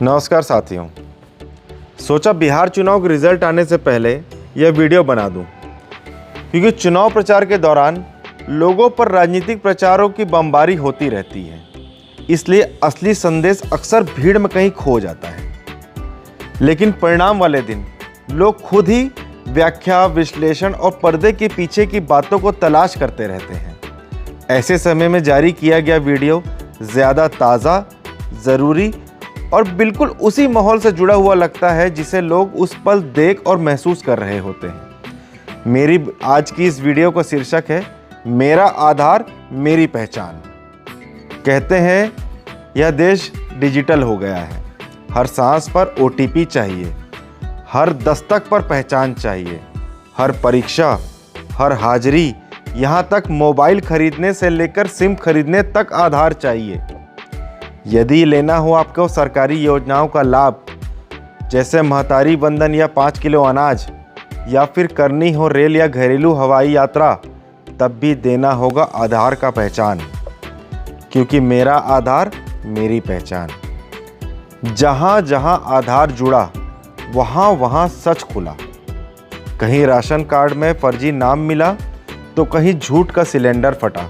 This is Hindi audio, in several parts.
नमस्कार साथियों, सोचा बिहार चुनाव के रिजल्ट आने से पहले यह वीडियो बना दूं, क्योंकि चुनाव प्रचार के दौरान लोगों पर राजनीतिक प्रचारों की बमबारी होती रहती है। इसलिए असली संदेश अक्सर भीड़ में कहीं खो जाता है, लेकिन परिणाम वाले दिन लोग खुद ही व्याख्या, विश्लेषण और पर्दे के पीछे की बातों को तलाश करते रहते हैं। ऐसे समय में जारी किया गया वीडियो ज़्यादा ताज़ा, ज़रूरी और बिल्कुल उसी माहौल से जुड़ा हुआ लगता है जिसे लोग उस पल देख और महसूस कर रहे होते हैं। मेरी आज की इस वीडियो का शीर्षक है मेरा आधार मेरी पहचान। कहते हैं यह देश डिजिटल हो गया है। हर सांस पर OTP चाहिए, हर दस्तक पर पहचान चाहिए, हर परीक्षा, हर हाजिरी, यहाँ तक मोबाइल खरीदने से लेकर सिम खरीदने तक आधार चाहिए। यदि लेना हो आपको सरकारी योजनाओं का लाभ, जैसे महतारी बंधन या 5 किलो अनाज, या फिर करनी हो रेल या घरेलू हवाई यात्रा, तब भी देना होगा आधार का पहचान, क्योंकि मेरा आधार मेरी पहचान। जहाँ जहाँ आधार जुड़ा वहाँ वहाँ सच खुला। कहीं राशन कार्ड में फर्जी नाम मिला तो कहीं झूठ का सिलेंडर फटा।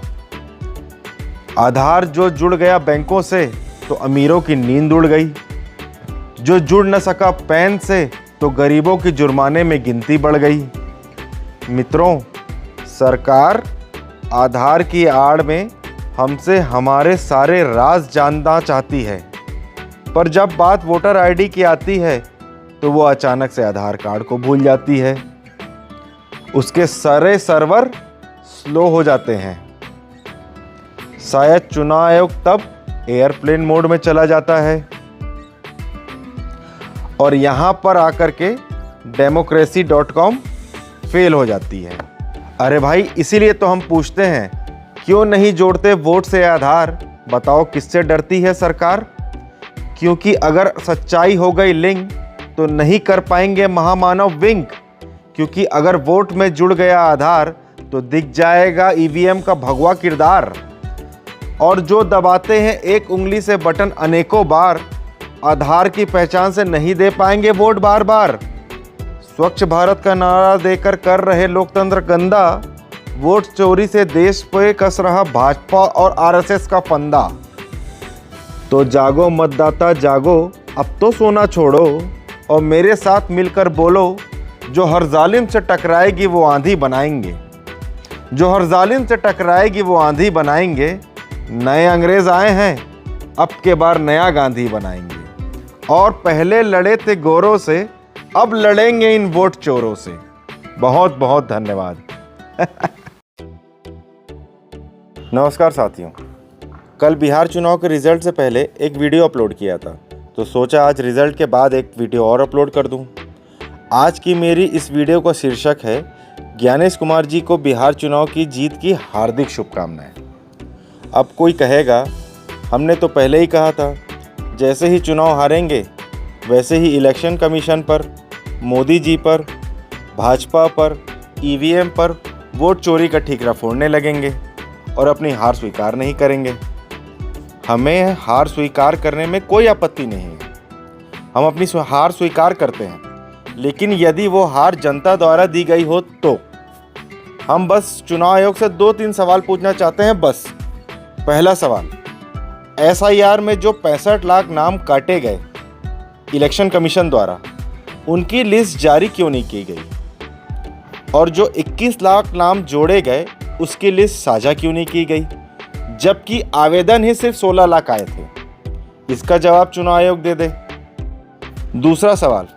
आधार जो जुड़ गया बैंकों से तो अमीरों की नींद उड़ गई। जो जुड़ न सका पैन से तो गरीबों की जुर्माने में गिनती बढ़ गई। मित्रों, सरकार आधार की आड़ में हमसे हमारे सारे राज जानना चाहती है, पर जब बात वोटर ID की आती है तो वो अचानक से आधार कार्ड को भूल जाती है। उसके सारे सर्वर स्लो हो जाते हैं। शायद चुनाव आयोग तब एयरप्लेन मोड में चला जाता है और यहाँ पर आकर के democracy.com फेल हो जाती है। अरे भाई, इसीलिए तो हम पूछते हैं, क्यों नहीं जोड़ते वोट से आधार? बताओ किससे डरती है सरकार? क्योंकि अगर सच्चाई हो गई लिंक तो नहीं कर पाएंगे महामानव विंक। क्योंकि अगर वोट में जुड़ गया आधार तो दिख जाएगा EVM का भगवा किरदार। और जो दबाते हैं एक उंगली से बटन अनेकों बार, आधार की पहचान से नहीं दे पाएंगे वोट बार बार। स्वच्छ भारत का नारा देकर कर रहे लोकतंत्र गंदा, वोट चोरी से देश पे कस रहा भाजपा और RSS का फंदा। तो जागो मतदाता जागो, अब तो सोना छोड़ो और मेरे साथ मिलकर बोलो, जो हर जालिम से टकराएगी वो आंधी बनाएंगे। जो हर जालिम से टकराएगी वो आंधी बनाएंगे। नए अंग्रेज आए हैं, अब के बार नया गांधी बनाएंगे। और पहले लड़े थे गोरों से, अब लड़ेंगे इन वोट चोरों से। बहुत बहुत धन्यवाद। नमस्कार साथियों, कल बिहार चुनाव के रिजल्ट से पहले एक वीडियो अपलोड किया था, तो सोचा आज रिजल्ट के बाद एक वीडियो और अपलोड कर दूं। आज की मेरी इस वीडियो का शीर्षक है ज्ञानेश कुमार जी को बिहार चुनाव की जीत की हार्दिक शुभकामनाएं। अब कोई कहेगा हमने तो पहले ही कहा था, जैसे ही चुनाव हारेंगे वैसे ही इलेक्शन कमीशन पर, मोदी जी पर, भाजपा पर, EVM पर वोट चोरी का ठीकरा फोड़ने लगेंगे और अपनी हार स्वीकार नहीं करेंगे। हमें हार स्वीकार करने में कोई आपत्ति नहीं है। हम अपनी हार स्वीकार करते हैं, लेकिन यदि वो हार जनता द्वारा दी गई हो तो। हम बस चुनाव आयोग से 2-3 सवाल पूछना चाहते हैं बस। पहला सवाल, SIR में जो 65 लाख नाम काटे गए इलेक्शन कमीशन द्वारा, उनकी लिस्ट जारी क्यों नहीं की गई? और जो 21 लाख नाम जोड़े गए उसकी लिस्ट साझा क्यों नहीं की गई, जबकि आवेदन ही सिर्फ 16 लाख आए थे? इसका जवाब चुनाव आयोग दे दे। दूसरा सवाल,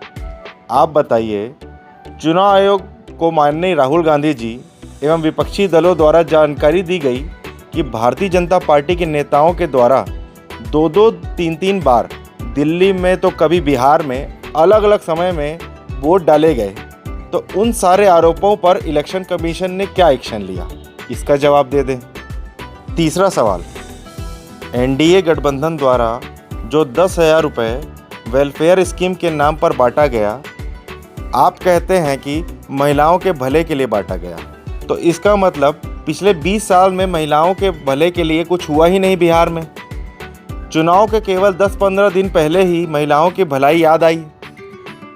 आप बताइए, चुनाव आयोग को माननीय राहुल गांधी जी एवं विपक्षी दलों द्वारा जानकारी दी गई कि भारतीय जनता पार्टी के नेताओं के द्वारा 2-2, 3-3 बार दिल्ली में तो कभी बिहार में अलग अलग समय में वोट डाले गए, तो उन सारे आरोपों पर इलेक्शन कमीशन ने क्या एक्शन लिया? इसका जवाब दे दें। तीसरा सवाल, NDA गठबंधन द्वारा जो 10,000 रुपये वेलफेयर स्कीम के नाम पर बांटा गया, आप कहते हैं कि महिलाओं के भले के लिए बांटा गया, तो इसका मतलब पिछले 20 साल में महिलाओं के भले के लिए कुछ हुआ ही नहीं बिहार में। चुनाव के केवल 10-15 दिन पहले ही महिलाओं की भलाई याद आई।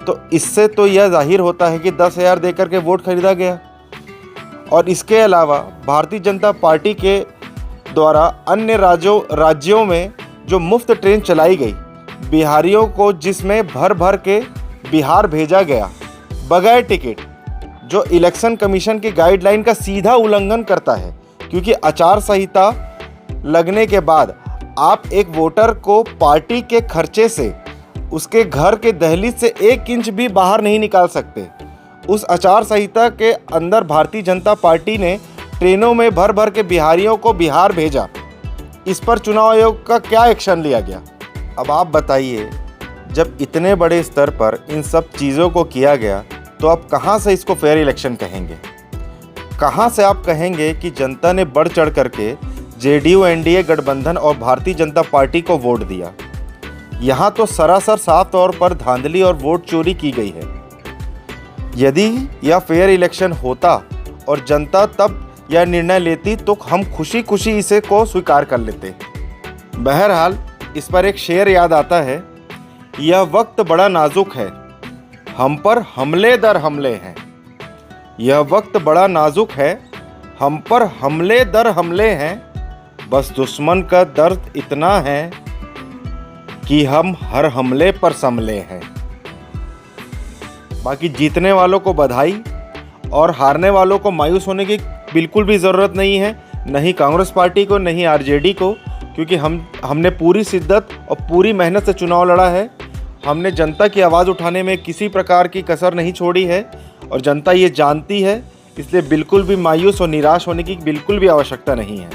तो इससे तो यह जाहिर होता है कि 10,000 देकर के वोट खरीदा गया। और इसके अलावा भारतीय जनता पार्टी के द्वारा अन्य राज्यों में जो मुफ्त ट्रेन चलाई गई बिहारियों को, जिसमें भर भर के बिहार भेजा गया बगैर टिकट, जो इलेक्शन कमीशन की गाइडलाइन का सीधा उल्लंघन करता है। क्योंकि आचार संहिता लगने के बाद आप एक वोटर को पार्टी के खर्चे से उसके घर के दहलीज से 1 इंच भी बाहर नहीं निकाल सकते। उस आचार संहिता के अंदर भारतीय जनता पार्टी ने ट्रेनों में भर भर के बिहारियों को बिहार भेजा। इस पर चुनाव आयोग का क्या एक्शन लिया गया? अब आप बताइए, जब इतने बड़े स्तर पर इन सब चीज़ों को किया गया तो आप कहाँ से इसको फेयर इलेक्शन कहेंगे? कहाँ से आप कहेंगे कि जनता ने बढ़ चढ़ करके जेडीयू एनडीए गठबंधन और भारतीय जनता पार्टी को वोट दिया? यहाँ तो सरासर साफ तौर पर धांधली और वोट चोरी की गई है। यदि यह फेयर इलेक्शन होता और जनता तब यह निर्णय लेती तो हम खुशी खुशी इसे को स्वीकार कर लेते। बहरहाल इस पर एक शेर याद आता है, यह वक्त बड़ा नाजुक है, हम पर हमले दर हमले हैं। यह वक्त बड़ा नाजुक है, हम पर हमले दर हमले हैं। बस दुश्मन का दर्द इतना है कि हम हर हमले पर संभले हैं। बाकी जीतने वालों को बधाई और हारने वालों को मायूस होने की बिल्कुल भी ज़रूरत नहीं है, नहीं कांग्रेस पार्टी को, नहीं आरजेडी को, क्योंकि हमने पूरी शिद्दत और पूरी मेहनत से चुनाव लड़ा है। हमने जनता की आवाज़ उठाने में किसी प्रकार की कसर नहीं छोड़ी है और जनता ये जानती है, इसलिए बिल्कुल भी मायूस और निराश होने की बिल्कुल भी आवश्यकता नहीं है।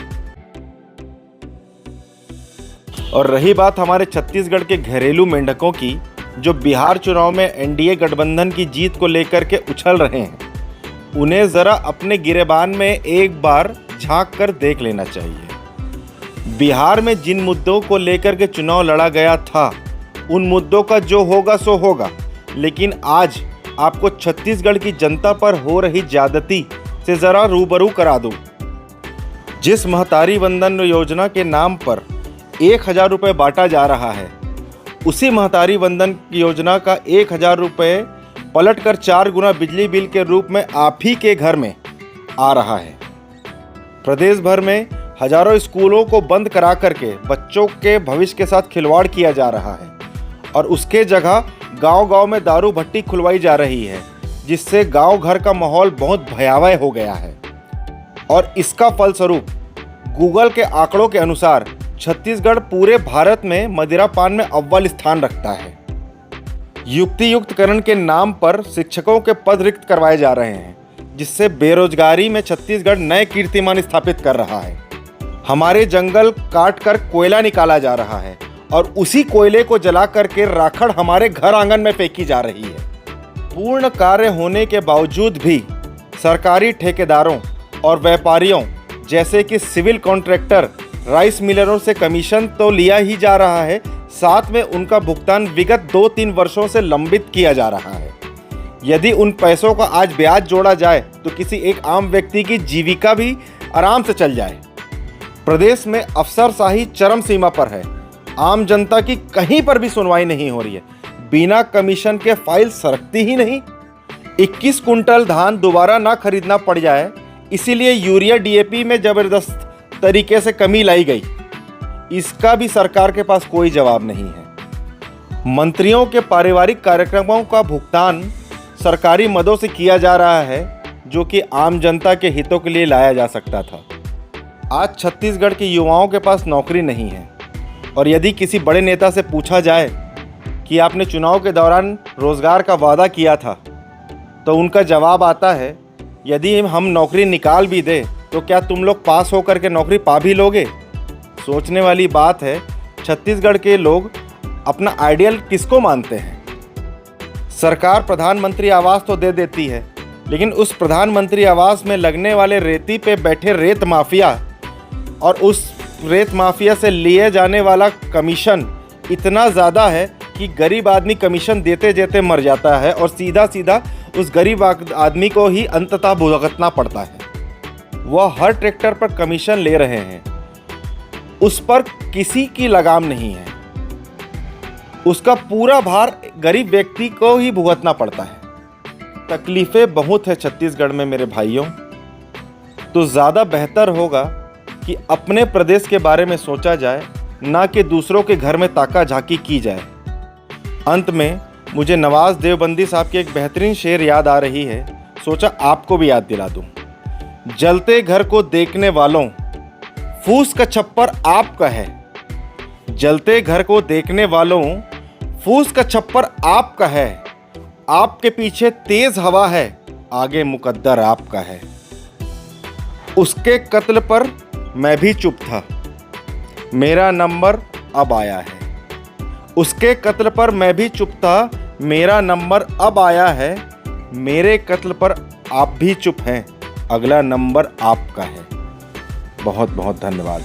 और रही बात हमारे छत्तीसगढ़ के घरेलू मेंढकों की, जो बिहार चुनाव में एनडीए गठबंधन की जीत को लेकर के उछल रहे हैं, उन्हें ज़रा अपने गिरेबान में एक बार झांक कर देख लेना चाहिए। बिहार में जिन मुद्दों को लेकर के चुनाव लड़ा गया था, उन मुद्दों का जो होगा सो होगा, लेकिन आज आपको छत्तीसगढ़ की जनता पर हो रही ज्यादती से ज़रा रूबरू करा दूं। जिस महतारी वंदन योजना के नाम पर 1,000 रुपये बांटा जा रहा है, उसी महतारी वंदन योजना का 1,000 रुपये पलट कर 4 गुना बिजली बिल के रूप में आप ही के घर में आ रहा है। प्रदेश भर में हजारों स्कूलों को बंद करा करके बच्चों के भविष्य के साथ खिलवाड़ किया जा रहा है और उसके जगह गांव-गांव में दारू भट्टी खुलवाई जा रही है, जिससे गांव घर का माहौल बहुत भयावह हो गया है। और इसका फलस्वरूप गूगल के आंकड़ों के अनुसार छत्तीसगढ़ पूरे भारत में मदिरा पान में अव्वल स्थान रखता है। युक्ति युक्तकरण के नाम पर शिक्षकों के पद रिक्त करवाए जा रहे हैं, जिससे बेरोजगारी में छत्तीसगढ़ नए कीर्तिमान स्थापित कर रहा है। हमारे जंगल काट कर कोयला निकाला जा रहा है और उसी कोयले को जला करके राखड़ हमारे घर आंगन में फेंकी जा रही है। पूर्ण कार्य होने के बावजूद भी सरकारी ठेकेदारों और व्यापारियों जैसे कि सिविल कॉन्ट्रैक्टर, राइस मिलरों से कमीशन तो लिया ही जा रहा है, साथ में उनका भुगतान विगत 2-3 वर्षों से लंबित किया जा रहा है। यदि उन पैसों का आज ब्याज जोड़ा जाए तो किसी एक आम व्यक्ति की जीविका भी आराम से चल जाए। प्रदेश में अफसरशाही चरम सीमा पर है। आम जनता की कहीं पर भी सुनवाई नहीं हो रही है। बिना कमीशन के फाइल सरकती ही नहीं। 21 कुंटल धान दोबारा ना खरीदना पड़ जाए, इसीलिए यूरिया डीएपी में जबरदस्त तरीके से कमी लाई गई। इसका भी सरकार के पास कोई जवाब नहीं है। मंत्रियों के पारिवारिक कार्यक्रमों का भुगतान सरकारी मदों से किया जा रहा है, जो कि आम जनता के हितों के लिए लाया जा सकता था। आज छत्तीसगढ़ के युवाओं के पास नौकरी नहीं है और यदि किसी बड़े नेता से पूछा जाए कि आपने चुनाव के दौरान रोजगार का वादा किया था, तो उनका जवाब आता है, यदि हम नौकरी निकाल भी दें तो क्या तुम लोग पास होकर के नौकरी पा भी लोगे? सोचने वाली बात है। छत्तीसगढ़ के लोग अपना आइडियल किसको मानते हैं? सरकार प्रधानमंत्री आवास तो दे देती है, लेकिन उस प्रधानमंत्री आवास में लगने वाले रेती पे बैठे रेत माफिया और उस रेत माफिया से लिए जाने वाला कमीशन इतना ज़्यादा है कि गरीब आदमी कमीशन देते देते मर जाता है और सीधा सीधा उस गरीब आदमी को ही अंततः भुगतना पड़ता है। वह हर ट्रैक्टर पर कमीशन ले रहे हैं, उस पर किसी की लगाम नहीं है। उसका पूरा भार गरीब व्यक्ति को ही भुगतना पड़ता है। तकलीफ़ें बहुत है छत्तीसगढ़ में मेरे भाइयों, तो ज़्यादा बेहतर होगा कि अपने प्रदेश के बारे में सोचा जाए, ना कि दूसरों के घर में ताका झाकी की जाए। अंत में मुझे नवाज देवबंदी साहब की एक बेहतरीन शेर याद आ रही है, सोचा आपको भी याद दिला दूं। जलते घर को देखने वालों, फूस का छप्पर आपका है। जलते घर को देखने वालों, फूस का छप्पर आपका है। आपके पीछे तेज हवा है, आगे मुकद्दर आपका है। उसके कत्ल पर मैं भी चुप था, मेरा नंबर अब आया है। उसके कत्ल पर मैं भी चुप था, मेरा नंबर अब आया है। मेरे कत्ल पर आप भी चुप हैं, अगला नंबर आपका है। बहुत बहुत धन्यवाद।